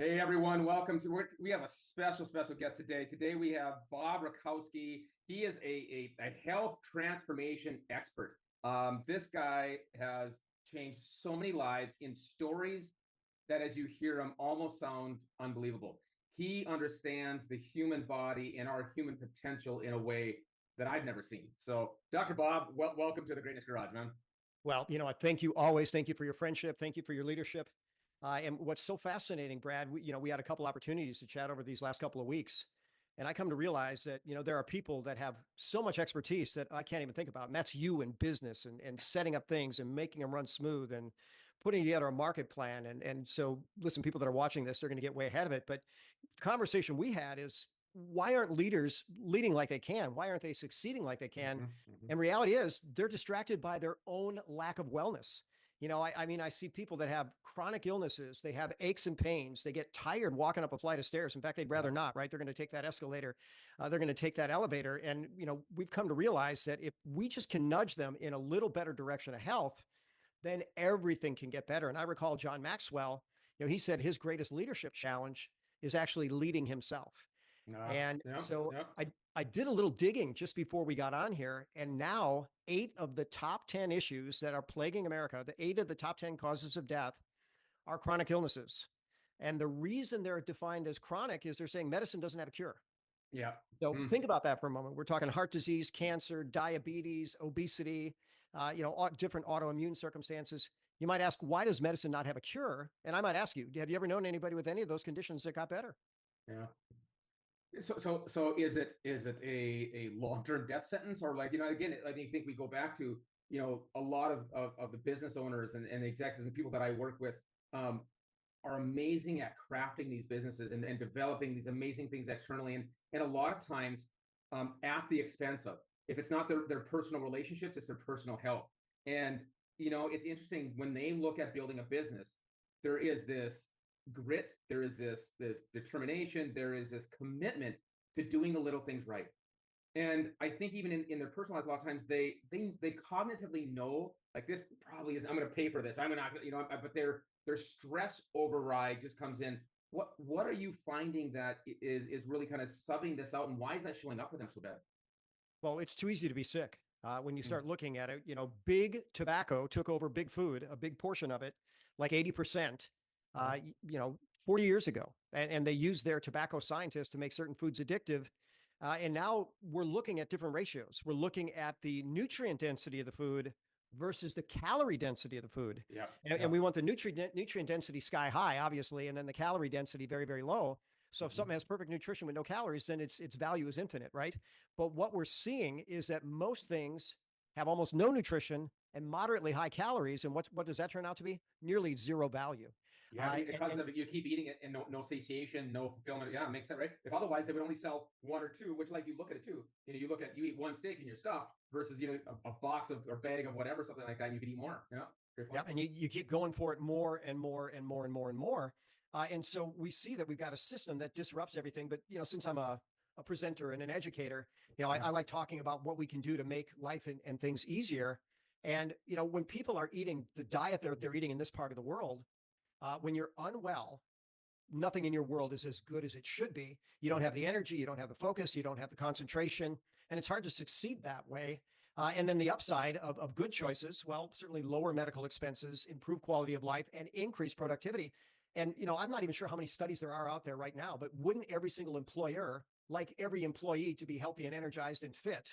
Hey everyone, welcome to we have a special guest today. Today we have Bob Rakowski. He is a health transformation expert. This guy has changed so many lives in stories that as you hear him almost sound unbelievable. He understands the human body and our human potential in a way that I've never seen. So, Dr. Bob, welcome to the Greatness Garage, man. Well, I thank you always. Thank you for your friendship. Thank you for your leadership. And what's so fascinating, Brad, we had a couple opportunities to chat over these last couple of weeks. And I come to realize that, there are people that have so much expertise that I can't even think about. And that's you in business and setting up things and making them run smooth and putting together a market plan. And so, listen, people that are watching this, they're going to get way ahead of it. But the conversation we had is, why aren't leaders leading like they can? Why aren't they succeeding like they can? And reality is they're distracted by their own lack of wellness. I see people that have chronic illnesses. They have aches and pains. They get tired walking up a flight of stairs. In fact, they'd rather not, right? They're going to take that escalator. They're going to take that elevator. And, we've come to realize that if we just can nudge them in a little better direction of health, then everything can get better. And I recall John Maxwell, he said his greatest leadership challenge is actually leading himself. And so I did a little digging just before we got on here, and now 8 of the top 10 issues that are plaguing America, the 8 of the top 10 causes of death are chronic illnesses. And the reason they're defined as chronic is they're saying medicine doesn't have a cure. Yeah. So think about that for a moment. We're talking heart disease, cancer, diabetes, obesity, different autoimmune circumstances. You might ask, why does medicine not have a cure? And I might ask you, have you ever known anybody with any of those conditions that got better? Yeah. So is it a long-term death sentence, or again, I think we go back to a lot of the business owners and the executives and people that I work with are amazing at crafting these businesses and developing these amazing things externally, and a lot of times at the expense of, if it's not their personal relationships, it's their personal health. And it's interesting when they look at building a business, there is this grit, there is this determination, there is this commitment to doing the little things right. And I think even in their personal life, a lot of times they cognitively know, like, this probably is, I'm going to pay for this, I'm not, but their stress override just comes in. What are you finding that is really kind of subbing this out, and why is that showing up for them so bad? Well, it's too easy to be sick. When you start looking at it, big tobacco took over big food, a big portion of it, like 80%, 40 years ago. And they used their tobacco scientists to make certain foods addictive. And now we're looking at different ratios. We're looking at the nutrient density of the food versus the calorie density of the food. Yeah. And we want the nutrient density sky high, obviously, and then the calorie density very, very low. So if something has perfect nutrition with no calories, then its value is infinite, right? But what we're seeing is that most things have almost no nutrition and moderately high calories. And what does that turn out to be? Nearly zero value. Yeah, because of it, you keep eating it and no satiation, no fulfillment. Yeah, it makes sense, right? If otherwise they would only sell 1 or 2, which, like, you look at it too. You eat 1 steak and you're stuffed versus a box of or bag of whatever, something like that. And you can eat more. Yeah, and you keep going for it more and more and more and more and more. And so we see that we've got a system that disrupts everything. But since I'm a presenter and an educator, I like talking about what we can do to make life and things easier. And when people are eating the diet they're eating in this part of the world, when you're unwell, nothing in your world is as good as it should be. You don't have the energy, you don't have the focus, you don't have the concentration, and it's hard to succeed that way. And then the upside of good choices, well, certainly lower medical expenses, improve quality of life, and increase productivity. And, I'm not even sure how many studies there are out there right now, but wouldn't every single employer like every employee to be healthy and energized and fit?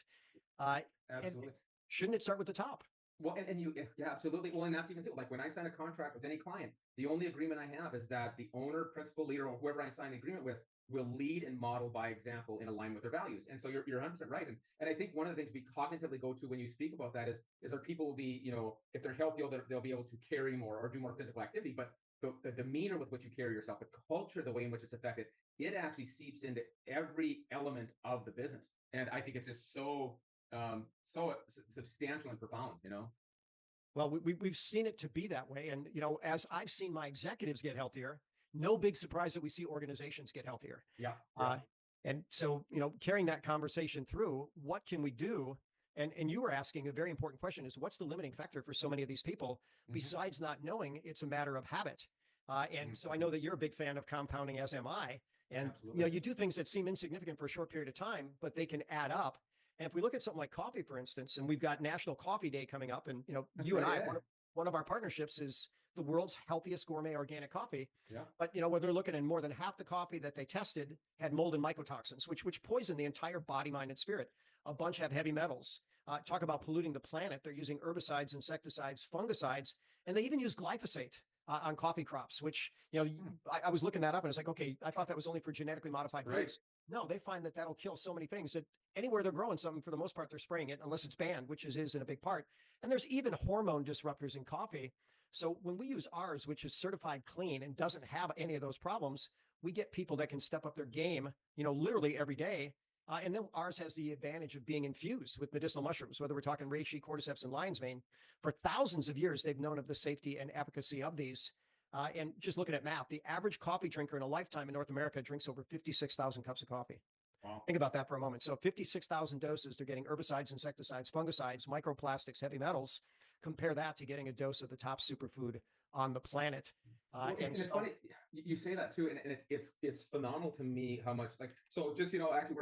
absolutely. And shouldn't it start with the top? Well, yeah, absolutely. Well, and that's even too, like, when I sign a contract with any client, the only agreement I have is that the owner, principal, leader, or whoever I sign the agreement with will lead and model by example in alignment with their values. And so you're 100% right. And I think one of the things we cognitively go to when you speak about that is our people will be, if they're healthy, they'll be able to carry more or do more physical activity. But the demeanor with which you carry yourself, the culture, the way in which it's affected, it actually seeps into every element of the business. And I think it's just so substantial and profound. Well, we've seen it to be that way. And, as I've seen my executives get healthier, no big surprise that we see organizations get healthier. Yeah. And so, carrying that conversation through, what can we do? And you were asking a very important question, is what's the limiting factor for so many of these people besides not knowing? It's a matter of habit. And so I know that you're a big fan of compounding, as am I. And Absolutely. you do things that seem insignificant for a short period of time, but they can add up. And if we look at something like coffee, for instance, and we've got National Coffee Day coming up, and That's you and right. I, Yeah. one of our partnerships is the world's healthiest gourmet organic coffee. Yeah. But where they're looking at more than half the coffee that they tested had mold and mycotoxins, which poison the entire body, mind, and spirit. A bunch have heavy metals. Talk about polluting the planet. They're using herbicides, insecticides, fungicides, and they even use glyphosate on coffee crops, which, I was looking that up and it's like, okay, I thought that was only for genetically modified Right. foods. No, they find that that'll kill so many things that anywhere they're growing something, for the most part, they're spraying it unless it's banned, which is in a big part. And there's even hormone disruptors in coffee. So when we use ours, which is certified clean and doesn't have any of those problems, we get people that can step up their game, literally every day. And then ours has the advantage of being infused with medicinal mushrooms, whether we're talking reishi, cordyceps, and lion's mane. For thousands of years, they've known of the safety and efficacy of these. And just looking at math, the average coffee drinker in a lifetime in North America drinks over 56,000 cups of coffee. Wow. Think about that for a moment. So 56,000 doses, they're getting herbicides, insecticides, fungicides, microplastics, heavy metals. Compare that to getting a dose of the top superfood on the planet. Well, and it's funny you say that too, and it's phenomenal to me how much so just actually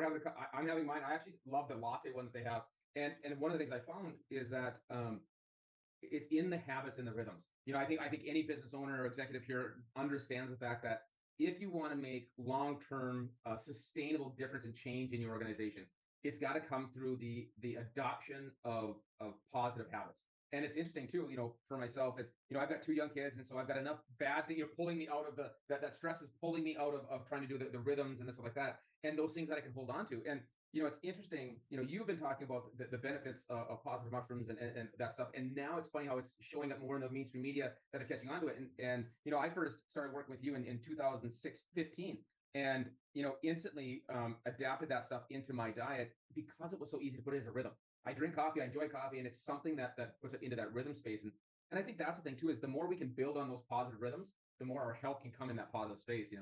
I'm having mine. I actually love the latte one that they have, and one of the things I found is that it's in the habits and the rhythms. I think any business owner or executive here understands the fact that if you want to make long-term sustainable difference and change in your organization, it's got to come through the adoption of positive habits. And it's interesting too, for myself, it's, I've got two young kids. And so I've got enough bad things, pulling me out of that stress is pulling me out of trying to do the rhythms and this stuff like that. And those things that I can hold on to. And, it's interesting, you've been talking about the benefits of positive mushrooms and that stuff. And now it's funny how it's showing up more in the mainstream media that are catching on to it. And I first started working with you in 2015 and, instantly adapted that stuff into my diet because it was so easy to put it as a rhythm. I drink coffee, I enjoy coffee, and it's something that puts it into that rhythm space. And I think that's the thing too, is the more we can build on those positive rhythms, the more our health can come in that positive space, Yeah.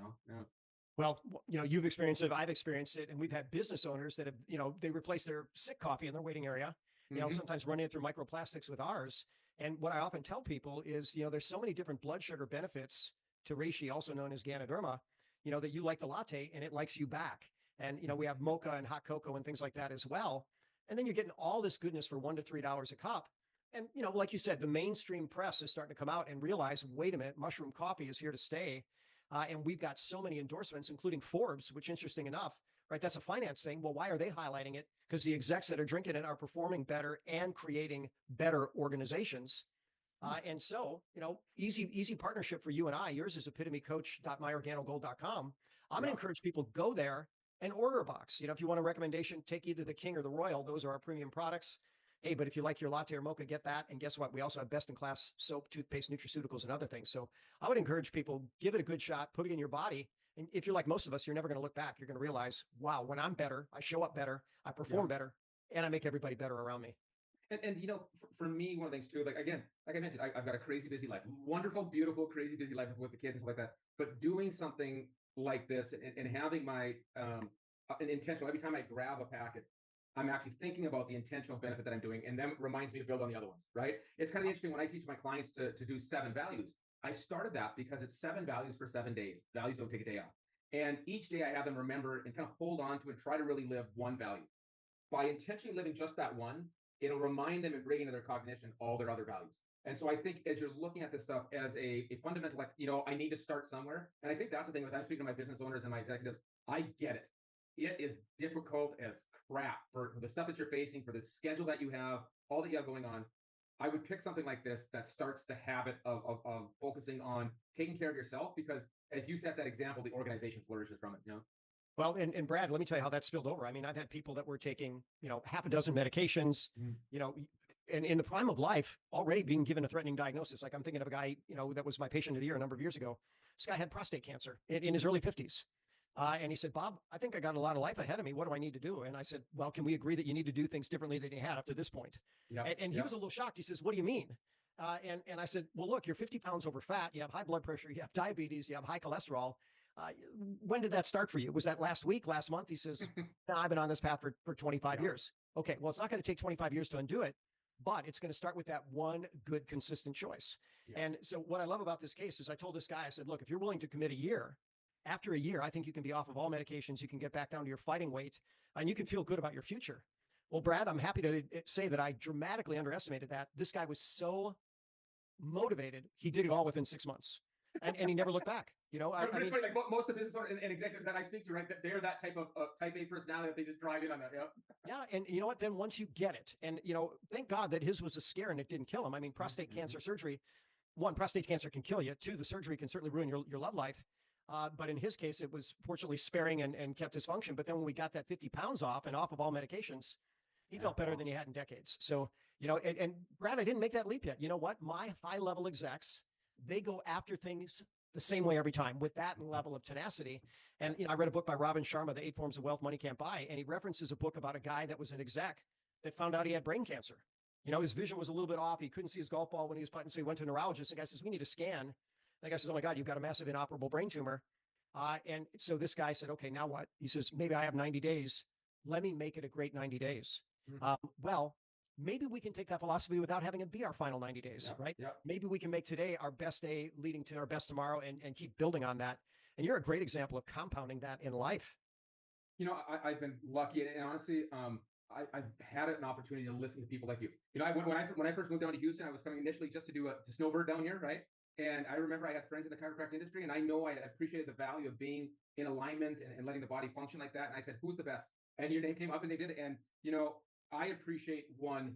Well, you've experienced it, I've experienced it, and we've had business owners that have, they replace their sick coffee in their waiting area, sometimes running it through microplastics with ours. And what I often tell people is, there's so many different blood sugar benefits to reishi, also known as Ganoderma, that you like the latte and it likes you back. And, we have mocha and hot cocoa and things like that as well. And then you're getting all this goodness for $1 to $3 a cup. And, like you said, the mainstream press is starting to come out and realize, wait a minute, mushroom coffee is here to stay. And we've got so many endorsements, including Forbes, which, interesting enough, right? That's a finance thing. Well, why are they highlighting it? Because the execs that are drinking it are performing better and creating better organizations. And so, easy partnership for you and I. Yours is epitomycoach.myorganogold.com. I'm going to encourage people, go there and order a box. If you want a recommendation, take either the King or the Royal. Those are our premium products. Hey, but if you like your latte or mocha, get that. And guess what? We also have best-in-class soap, toothpaste, nutraceuticals, and other things. So I would encourage people, give it a good shot, put it in your body. And if you're like most of us, you're never going to look back. You're going to realize, wow, when I'm better, I show up better, I perform better, and I make everybody better around me. And for me, one of the things too, like I mentioned, I've got a crazy busy life, wonderful, beautiful, crazy busy life with the kids and stuff like that. But doing something like this and having my an intentional, every time I grab a packet, I'm actually thinking about the intentional benefit that I'm doing, and then it reminds me to build on the other ones, right? It's kind of interesting when I teach my clients to do 7 values. I started that because it's 7 values for 7 days. Values don't take a day off. And each day I have them remember and kind of hold on to and try to really live one value. By intentionally living just that one, it'll remind them and bring into their cognition all their other values. And so I think as you're looking at this stuff as a fundamental, I need to start somewhere. And I think that's the thing, as I'm speaking to my business owners and my executives, I get it. It is difficult as crap for the stuff that you're facing, for the schedule that you have, all that you have going on. I would pick something like this that starts the habit of focusing on taking care of yourself, because as you set that example, the organization flourishes from it, Well, and Brad, let me tell you how that spilled over. I mean, I've had people that were taking, half a dozen medications, and in the prime of life, already being given a threatening diagnosis. Like, I'm thinking of a guy, that was my patient of the year a number of years ago. This guy had prostate cancer in his early 50s. And he said, Bob, I think I got a lot of life ahead of me. What do I need to do? And I said, well, can we agree that you need to do things differently than you had up to this point? And he was a little shocked. He says, what do you mean? And I said, well, look, you're 50 pounds over fat. You have high blood pressure. You have diabetes. You have high cholesterol. When did that start for you? Was that last week, last month? He says, no, I've been on this path for 25 years. Okay, well, it's not going to take 25 years to undo it. but it's going to start with that one good, consistent choice. Yeah. And so what I love about this case is I told this guy, I said, look, if you're willing to commit a year, after a year, I think you can be off of all medications. You can get back down to your fighting weight and you can feel good about your future. Well, Brad, I'm happy to say that I dramatically underestimated that. This guy was so motivated. He did it all within 6 months and he never looked back. You know, I mean, funny, like most of the business owners and executives that I speak to, right, they're that type of type A personality that they just drive in on that. Yep. Yeah. And you know what? Then once you get it, and, you know, thank God that his was a scare and it didn't kill him. I mean, prostate cancer surgery, one, prostate cancer can kill you. Two, the surgery can certainly ruin your love life. But in his case, it was fortunately sparing and kept his function. But then when we got that 50 pounds off and off of all medications, he felt better than he had in decades. So, you know, and Brad, I didn't make that leap yet. You know what? My high level execs, they go after things the same way every time with that level of tenacity. And, you know, I read a book by Robin Sharma, The 8 Forms of Wealth Money Can't Buy. And he references a book about a guy that was an exec that found out he had brain cancer. You know, his vision was a little bit off. He couldn't see his golf ball when he was putting. So he went to a neurologist. The guy says, we need a scan. The guy says, oh my God, you've got a massive inoperable brain tumor. And so this guy said, okay, now what? He says, maybe I have 90 days. Let me make it a great 90 days. Well, maybe we can take that philosophy without having it be our final 90 days, right? Maybe we can make today our best day leading to our best tomorrow and keep building on that. And you're a great example of compounding that in life. You know, I've been lucky, and honestly, I've had an opportunity to listen to people like you. You know, when I first moved down to Houston, I was coming initially just to do to snowbird down here, right? And I remember I had friends in the chiropractic industry, and I know I appreciated the value of being in alignment and letting the body function like that. And I said, "Who's the best?" And your name came up, and they did it. And you know, I appreciate one,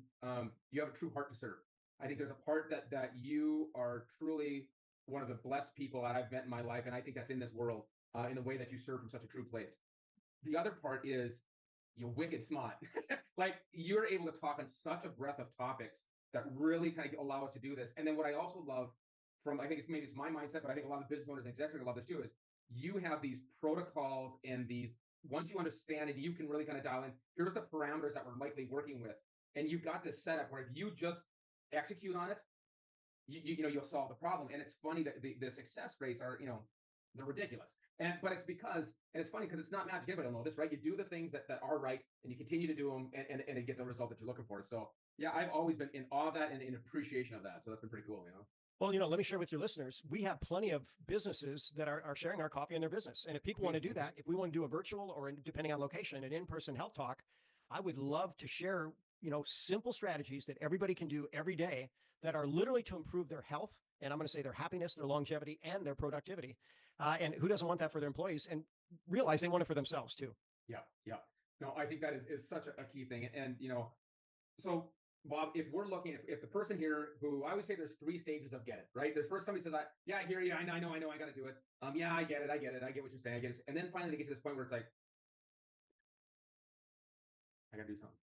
you have a true heart to serve. I think there's a part that you are truly one of the blessed people that I've met in my life, and I think that's in this world in the way that you serve from such a true place. The other part is you're wicked smart. Like you're able to talk on such a breadth of topics that really kind of allow us to do this. And then what I also love from, I think it's maybe it's my mindset, but I think a lot of business owners and executives love this too, is you have these protocols and these, once you understand it, you can really kind of dial in, here's the parameters that we're likely working with. And you've got this setup where if you just execute on it, you know, you'll solve the problem. And it's funny that the success rates are, you know, they're ridiculous. But it's because, and it's funny because it's not magic. Everybody will know this, right? You do the things that are right and you continue to do them and get the result that you're looking for. So yeah, I've always been in awe of that and in appreciation of that. So that's been pretty cool, you know? Well, you know, let me share with your listeners, we have plenty of businesses that are sharing our coffee in their business. And if people want to do that, if we want to do a virtual or depending on location, an in-person health talk, I would love to share, you know, simple strategies that everybody can do every day that are literally to improve their health. And I'm going to say their happiness, their longevity, and their productivity. And who doesn't want that for their employees and realize they want it for themselves too. Yeah. Yeah. No, I think that is such a key thing. And, you know, so Bob, if we're looking, if the person here who I always say there's 3 stages of get it, right? There's first somebody says, yeah, I hear you. I know, I got to do it. Yeah, I get it. I get what you're saying. I get it. And then finally they get to this point where it's like, I got to do something.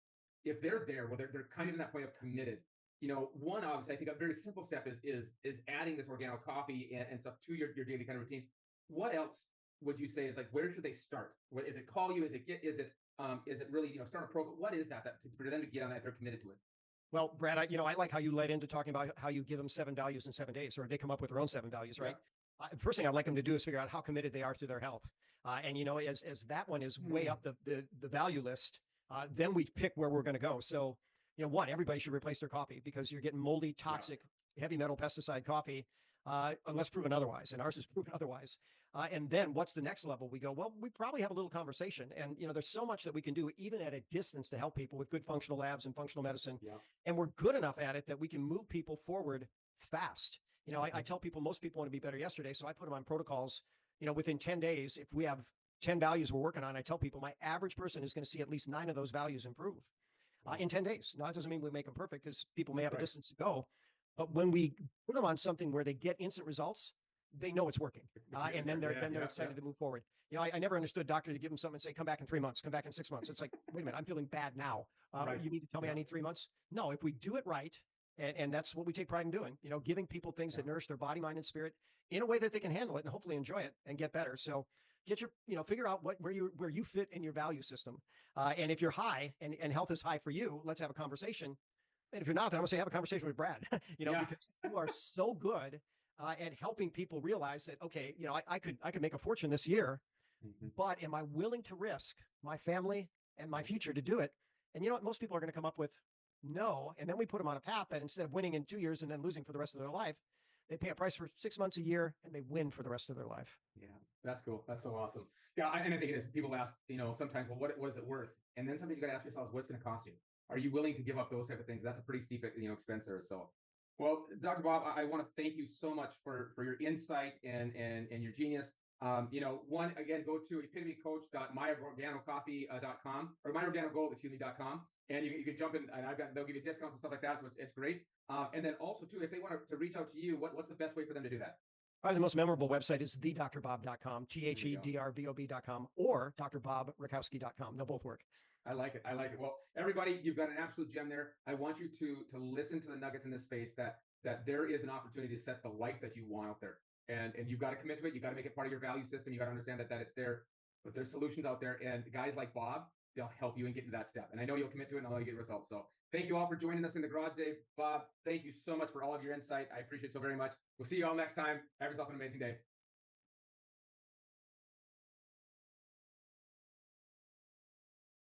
If they're there, well, they're kind of in that point of committed. You know, one, obviously, I think a very simple step is adding this organic coffee and stuff to your daily kind of routine. What else would you say is like, where should they start? What is it? Call you? Is it really, you know, start a program? What is that for them to get on that? They're committed to it. Well, Brad, I like how you led into talking about how you give them 7 values in 7 days, or they come up with their own 7 values, right? First thing I'd like them to do is figure out how committed they are to their health. And, you know, as that one is way up the value list, then we pick where we're going to go. So, you know, one, everybody should replace their coffee because you're getting moldy, toxic, heavy metal pesticide coffee, unless proven otherwise. And ours is proven otherwise. And then what's the next level? We go, well, we probably have a little conversation. And, you know, there's so much that we can do even at a distance to help people with good functional labs and functional medicine. And we're good enough at it that we can move people forward fast. You know, I tell people, most people want to be better yesterday. So I put them on protocols, you know, within 10 days, if we have 10 values we're working on, I tell people my average person is going to see at least 9 of those values improve in 10 days. Now, that doesn't mean we make them perfect because people may have a distance to go. But when we put them on something where they get instant results, they know it's working. And then they're excited to move forward. You know, I never understood doctors to give them something and say, come back in 3 months, come back in 6 months. It's like, wait a minute, I'm feeling bad now. You need to tell me I need 3 months? No, if we do it right, and that's what we take pride in doing, you know, giving people things that nourish their body, mind, and spirit in a way that they can handle it and hopefully enjoy it and get better. So get your, you know, figure out where you fit in your value system. And if you're high and health is high for you, let's have a conversation. And if you're not, then I'm gonna say have a conversation with Brad, you know, because you are so good at helping people realize that, okay, you know, I could make a fortune this year, but am I willing to risk my family and my future to do it? And you know what? Most people are going to come up with No. And then we put them on a path that instead of winning in 2 years and then losing for the rest of their life, they pay a price for 6 months, a year, and they win for the rest of their life. Yeah, that's cool. That's so awesome. Yeah, and I think it is. People ask, sometimes, well, what is it worth? And then sometimes you got to ask yourselves, what's going to cost you? Are you willing to give up those type of things? That's a pretty steep, expense there. So, well, Dr. Bob, I want to thank you so much for your insight and your genius. One, again, go to epitomycoach.myorganocoffee.com or myorganogold.com. And you can jump in, and they'll give you discounts and stuff like that. So it's great. And then also too, if they want to reach out to you, what's the best way for them to do that? Probably the most memorable website is thedrbob.com, There you go. thedrbob.com, or drbobrakowski.com. They'll both work. I like it. I like it. Well, everybody, you've got an absolute gem there. I want you to listen to the nuggets in this space that there is an opportunity to set the life that you want out there. And you've got to commit to it. You got to make it part of your value system. You got to understand that it's there, but there's solutions out there. And guys like Bob, they'll help you and get to that step. And I know you'll commit to it and I'll get results. So thank you all for joining us in the garage today. Bob, thank you so much for all of your insight. I appreciate it so very much. We'll see you all next time. Have yourself an amazing day.